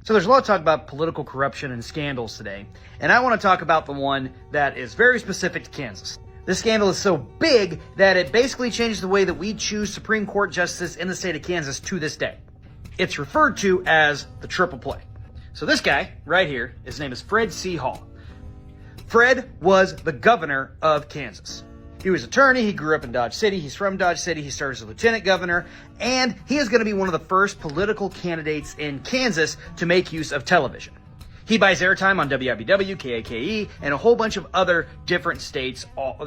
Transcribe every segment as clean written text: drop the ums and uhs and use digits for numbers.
So there's a lot of talk about political corruption and scandals today, and I want to talk about the one that is very specific to Kansas. This scandal is so big that it basically changes the way that we choose Supreme Court justices in the state of Kansas to this day. It's referred to as the triple play. So this guy right here, his name is Fred C. Hall. Fred was the governor of Kansas. He was an attorney, he grew up in Dodge City, he's from Dodge City, he started as a lieutenant governor, and he is going to be one of the first political candidates in Kansas to make use of television. He buys airtime on WIBW, KAKE, and a whole bunch of other different stations all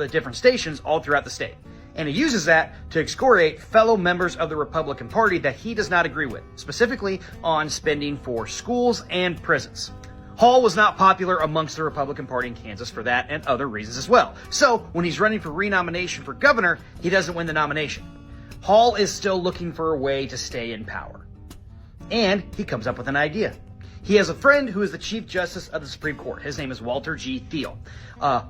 throughout the state. And he uses that to excoriate fellow members of the Republican Party that he does not agree with, specifically on spending for schools and prisons. Hall was not popular amongst the Republican Party in Kansas for that and other reasons as well. So when he's running for renomination for governor, he doesn't win the nomination. Hall is still looking for a way to stay in power. And he comes up with an idea. He has a friend who is the Chief Justice of the Supreme Court. His name is Walter G. Thiel.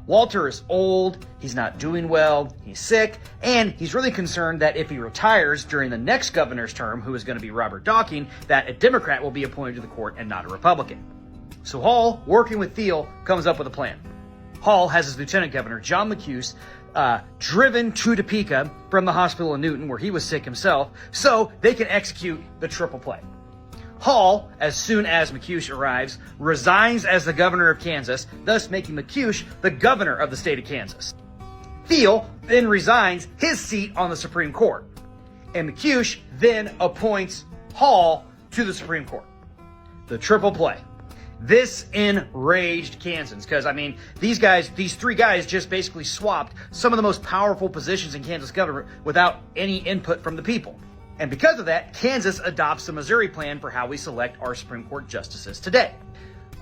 Walter is old, he's not doing well, he's sick, and he's really concerned that if he retires during the next governor's term, who is going to be Robert Docking, that a Democrat will be appointed to the court and not a Republican. So Hall, working with Thiel, comes up with a plan. Hall has his lieutenant governor, John McCuse, driven to Topeka from the hospital in Newton, where he was sick himself, so they can execute the triple play. Hall, as soon as McCuse arrives, resigns as the governor of Kansas, thus making McCuse the governor of the state of Kansas. Thiel then resigns his seat on the Supreme Court, and McCuse then appoints Hall to the Supreme Court. The triple play. This enraged Kansans because, these three guys just basically swapped some of the most powerful positions in Kansas government without any input from the people. And because of that, Kansas adopts the Missouri plan for how we select our Supreme Court justices today.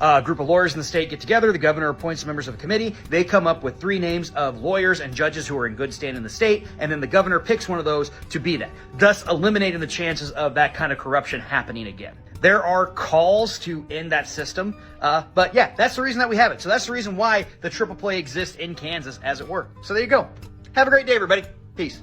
A group of lawyers in the state get together, the governor appoints members of a committee, they come up with 3 names of lawyers and judges who are in good stand in the state, and then the governor picks one of those to be that, thus eliminating the chances of that kind of corruption happening again. There are calls to end that system, but yeah, that's the reason that we have it. So that's the reason why the triple play exists in Kansas, as it were. So there you go. Have a great day, everybody. Peace.